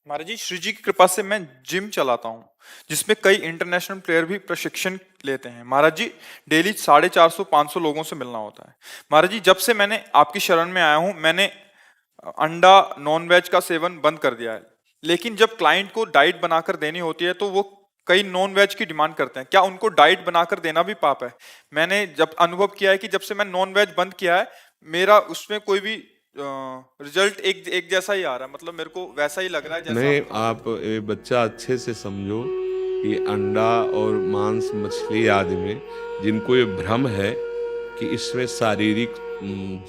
महाराज जी, श्री जी की कृपा से मैं जिम चलाता हूँ जिसमें कई इंटरनेशनल प्लेयर भी प्रशिक्षण लेते हैं। महाराज जी, डेली 450-500 लोगों से मिलना होता है। महाराज जी, जब से मैंने आपकी शरण में आया हूँ, मैंने अंडा नॉन वेज का सेवन बंद कर दिया है। लेकिन जब क्लाइंट को डाइट बनाकर देनी होती है तो वो कई नॉन वेज की डिमांड करते हैं। क्या उनको डाइट बनाकर देना भी पाप है? मैंने जब अनुभव किया है कि जब से मैं नॉन वेज बंद किया है, मेरा उसमें कोई भी रिजल्ट एक एक जैसा ही आ रहा है। मतलब मेरे को वैसा ही लग रहा है जैसा। नहीं, आप ये बच्चा अच्छे से समझो कि अंडा और मांस मछली आदि में जिनको ये भ्रम है कि इसमें शारीरिक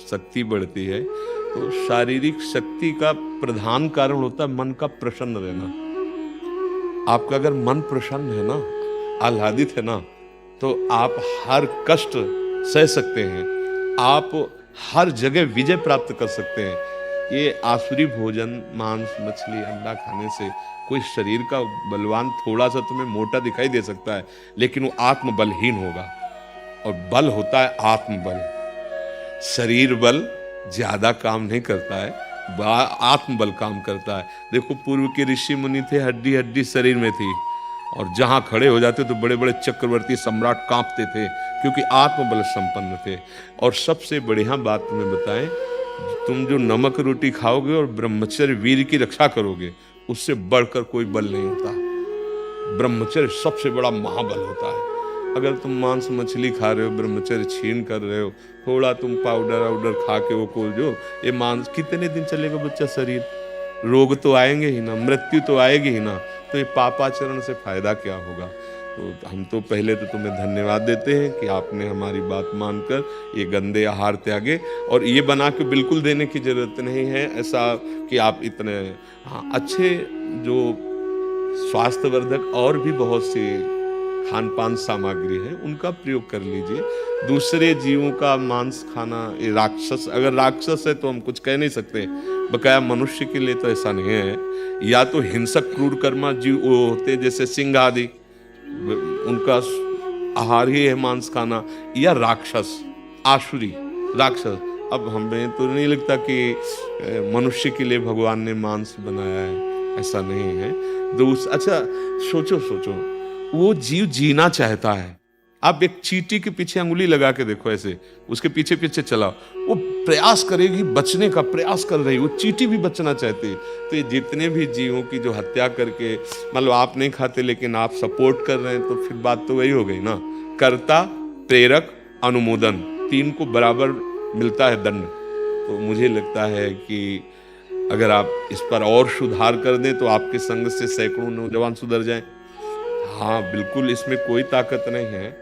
शक्ति बढ़ती है, तो शारीरिक शक्ति का प्रधान कारण होता है मन का प्रसन्न रहना। आपका अगर मन प्रसन्न है ना, आह्लादित है ना, तो आप हर कष्ट सह सकते हैं, आप हर जगह विजय प्राप्त कर सकते हैं। ये आसुरी भोजन, मांस मछली अंडा खाने से कोई शरीर का बलवान थोड़ा सा तुम्हें मोटा दिखाई दे सकता है, लेकिन वो आत्मबलहीन होगा। और बल होता है आत्मबल। शरीर बल ज्यादा काम नहीं करता है, आत्मबल काम करता है। देखो, पूर्व के ऋषि मुनि थे, हड्डी हड्डी शरीर में थी, और जहां खड़े हो जाते तो बड़े बड़े चक्रवर्ती सम्राट कांपते थे, क्योंकि आत्मबल संपन्न थे। और सबसे बढ़िया बात तुम्हें बताएं, तुम जो नमक रोटी खाओगे और ब्रह्मचर्य वीर की रक्षा करोगे, उससे बढ़कर कोई बल नहीं होता। ब्रह्मचर्य सबसे बड़ा महाबल होता है। अगर तुम मांस मछली खा रहे हो, ब्रह्मचर्य छीन कर रहे हो, थोड़ा तुम पाउडर वाउडर खा के वो को जो ये मांस कितने दिन चलेगा बच्चा शरीर? रोग तो आएंगे ही ना, मृत्यु तो आएगी ही ना, तो ये पापाचरण से फायदा क्या होगा? तो हम तो पहले तो तुम्हें धन्यवाद देते हैं कि आपने हमारी बात मानकर ये गंदे आहार त्यागे, और ये बना के बिल्कुल देने की जरूरत नहीं है ऐसा कि आप इतने, हाँ, अच्छे जो स्वास्थ्यवर्धक और भी बहुत सी खान पान सामग्री है उनका प्रयोग कर लीजिए। दूसरे जीवों का मांस खाना, ये राक्षस, अगर राक्षस है तो हम कुछ कह नहीं सकते, बकाया मनुष्य के लिए तो ऐसा नहीं है। या तो हिंसक क्रूर कर्मा जीव वो होते जैसे सिंह आदि, उनका आहार ही है मांस खाना, या राक्षस, आसुरी राक्षस। अब हमें तो नहीं लगता कि मनुष्य के लिए भगवान ने मांस बनाया है, ऐसा नहीं है। अच्छा, सोचो सोचो, वो जीव जीना चाहता है। आप एक चींटी के पीछे अंगुली लगा के देखो, ऐसे उसके पीछे पीछे चलाओ, वो प्रयास करेगी, बचने का प्रयास कर रही, वो चींटी भी बचना चाहती है। तो ये जितने भी जीवों की जो हत्या करके, मतलब आप नहीं खाते लेकिन आप सपोर्ट कर रहे हैं, तो फिर बात तो वही हो गई ना। कर्ता, प्रेरक, अनुमोदन, तीन को बराबर मिलता है दंड। तो मुझे लगता है कि अगर आप इस पर और सुधार कर दें तो आपके संग से सैकड़ों नौजवान सुधर जाएं। हाँ, बिल्कुल इसमें कोई ताकत नहीं है।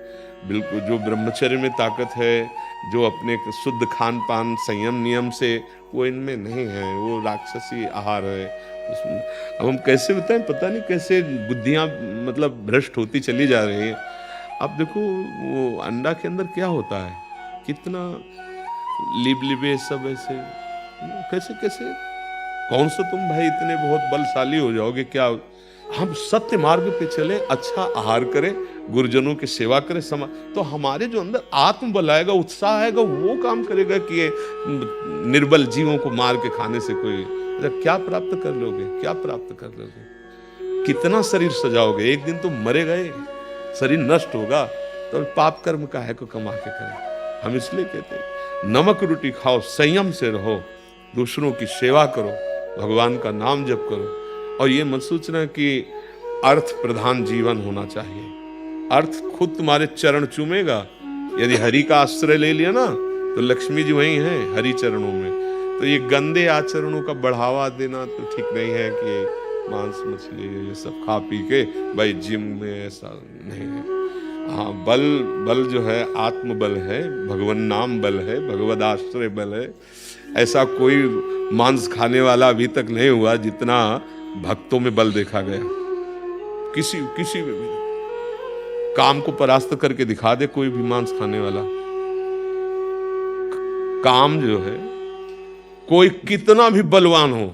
बिल्कुल जो ब्रह्मचर्य में ताकत है, जो अपने शुद्ध खान पान संयम नियम से, वो इनमें नहीं है, वो राक्षसी आहार है उसमें। अब हम कैसे बताएं, पता नहीं कैसे बुद्धियां मतलब भ्रष्ट होती चली जा रही हैं। अब देखो, वो अंडा के अंदर क्या होता है, कितना लिबलिबे सब ऐसे, कैसे कैसे, कौन सा तुम भाई इतने बहुत बलशाली हो जाओगे क्या? हम सत्य मार्ग पे चले, अच्छा आहार करें, गुरुजनों की सेवा करें, तो हमारे जो अंदर आत्मबल आएगा, उत्साह आएगा, वो काम करेगा कि ये निर्बल जीवों को मार के खाने से कोई क्या प्राप्त कर लोगे? क्या प्राप्त कर लोगे? कितना शरीर सजाओगे? एक दिन तो मरे गए, शरीर नष्ट होगा, तो पाप कर्म का है को कमा के करें। हम इसलिए कहते हैं नमक रोटी खाओ, संयम से रहो, दूसरों की सेवा करो, भगवान का नाम जप करो, और ये मत सोचना कि अर्थ प्रधान जीवन होना चाहिए। अर्थ खुद तुम्हारे चरण चूमेगा। यदि हरि का आश्रय ले लिया ना, तो लक्ष्मी जी वहीं है, हरि चरणों में। तो ये गंदे आचरणों का बढ़ावा देना तो ठीक नहीं है कि मांस मछली ये सब खा पी के भाई जिम में, ऐसा नहीं है। हाँ, बल जो है आत्मबल है, भगवान नाम बल है, भगवद आश्रय बल है। ऐसा कोई मांस खाने वाला अभी तक नहीं हुआ जितना भक्तों में बल देखा गया। किसी में भी काम को परास्त करके दिखा दे कोई भी मांस खाने वाला। काम जो है, कोई कितना भी बलवान हो,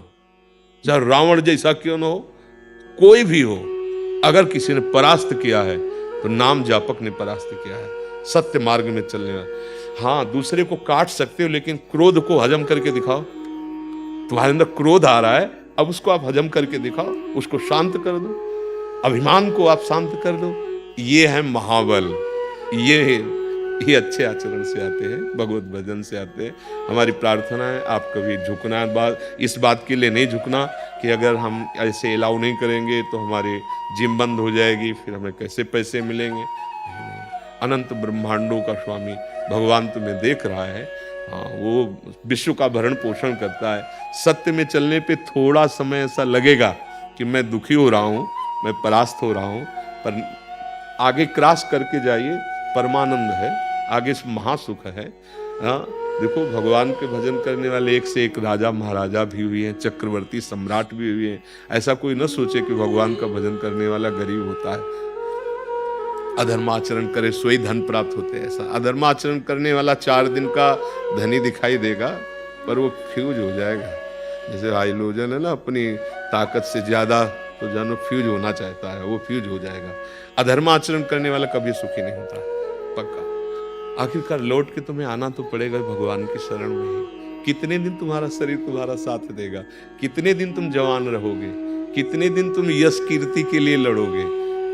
चाहे रावण जैसा क्यों न हो, कोई भी हो, अगर किसी ने परास्त किया है तो नाम जापक ने परास्त किया है, सत्य मार्ग में चलने वाला। हाँ, दूसरे को काट सकते हो, लेकिन क्रोध को हजम करके दिखाओ। तुम्हारे अंदर क्रोध आ रहा है, अब उसको आप हजम करके दिखाओ, उसको शांत कर दो, अभिमान को आप शांत कर दो। ये है महाबल। ये अच्छे आचरण से आते हैं, भगवत भजन से आते हैं। हमारी प्रार्थना है आप कभी झुकना इस बात के लिए नहीं झुकना कि अगर हम ऐसे अलाउ नहीं करेंगे तो हमारी जिम बंद हो जाएगी, फिर हमें कैसे पैसे मिलेंगे। अनंत ब्रह्मांडों का स्वामी भगवान तुम्हें देख रहा है। हाँ, वो विश्व का भरण पोषण करता है। सत्य में चलने पे थोड़ा समय ऐसा लगेगा कि मैं दुखी हो रहा हूँ, मैं परास्त हो रहा हूँ, पर आगे क्रॉस करके जाइए, परमानंद है, आगे महासुख है। हाँ, देखो भगवान के भजन करने वाले एक से एक राजा महाराजा भी हुए हैं, चक्रवर्ती सम्राट भी हुए हैं। ऐसा कोई न सोचे कि भगवान का भजन करने वाला गरीब होता है, अधर्माचरण करे सोई धन प्राप्त होते हैं। ऐसा अधर्माचरण करने वाला 4 दिन का धनी दिखाई देगा, पर वो फ्यूज हो जाएगा। जैसे हाइलोजन है ना, अपनी ताकत से ज्यादा तो जानो फ्यूज होना चाहता है, वो फ्यूज हो जाएगा। अधर्माचरण करने वाला कभी सुखी नहीं होता, पक्का। आखिरकार लौट के तुम्हें आना तो पड़ेगा भगवान की शरण में ही। कितने दिन तुम्हारा शरीर तुम्हारा साथ देगा, कितने दिन तुम जवान रहोगे, कितने दिन तुम यश कीर्ति के लिए लड़ोगे।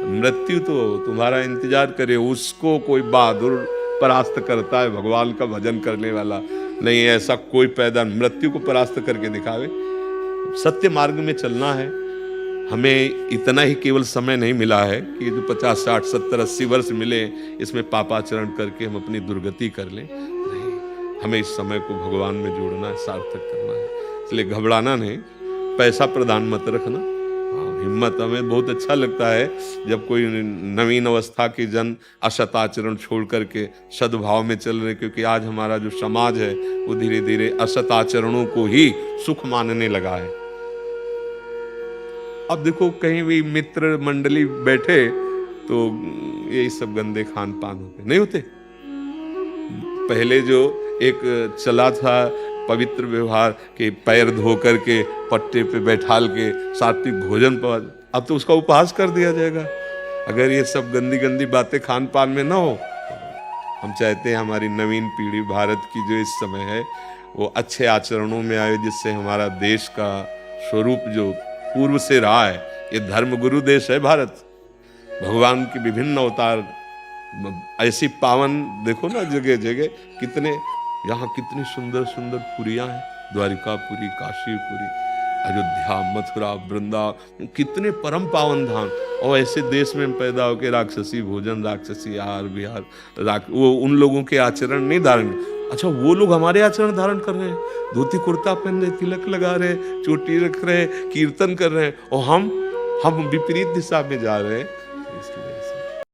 मृत्यु तो तुम्हारा इंतजार करे, उसको कोई बहादुर परास्त करता है भगवान का भजन करने वाला नहीं। ऐसा कोई पैदा मृत्यु को परास्त करके दिखावे। सत्य मार्ग में चलना है। हमें इतना ही केवल समय नहीं मिला है कि जो 50, 60, 70, 80 वर्ष मिले इसमें पापाचरण करके हम अपनी दुर्गति कर लें। नहीं, हमें इस समय को भगवान में जोड़ना है, सार्थक करना है। इसलिए घबराना नहीं, पैसा प्रदान मत रखना। हिम्मत हमें बहुत अच्छा लगता है जब कोई नवीन अवस्था के जन असताचरण छोड़ करके सद्भाव में चल रहे, क्योंकि आज हमारा जो समाज है वो धीरे धीरे असताचरणों को ही सुख मानने लगा है। अब देखो कहीं भी मित्र मंडली बैठे तो यही सब गंदे खान पान होते नहीं होते। पहले जो एक चला था पवित्र व्यवहार के पैर धो करके पट्टे पे बैठाल के सात्विक भोजन पर, अब तो उसका उपहास कर दिया जाएगा अगर ये सब गंदी गंदी बातें खान पान में ना हो। हम चाहते हैं हमारी नवीन पीढ़ी भारत की जो इस समय है वो अच्छे आचरणों में आए, जिससे हमारा देश का स्वरूप जो पूर्व से रहा है, ये धर्म गुरु देश है भारत। भगवान की विभिन्न अवतार ऐसी पावन, देखो ना जगह जगह कितने, यहाँ कितनी सुंदर सुंदर पुरियां हैं, द्वारिकापुरी, काशीपुरी, अयोध्या, मथुरा, वृंदावन, कितने परम पावन धाम। और ऐसे देश में पैदा होकर राक्षसी भोजन, राक्षसी आहार विहार, वो उन लोगों के आचरण नहीं धारण। अच्छा, वो लोग हमारे आचरण धारण कर रहे हैं, धोती कुर्ता पहन रहे, तिलक लगा रहे, चोटी रख रहे, कीर्तन कर रहे हैं, और हम विपरीत दिशा में जा रहे हैं। इसकी वजह से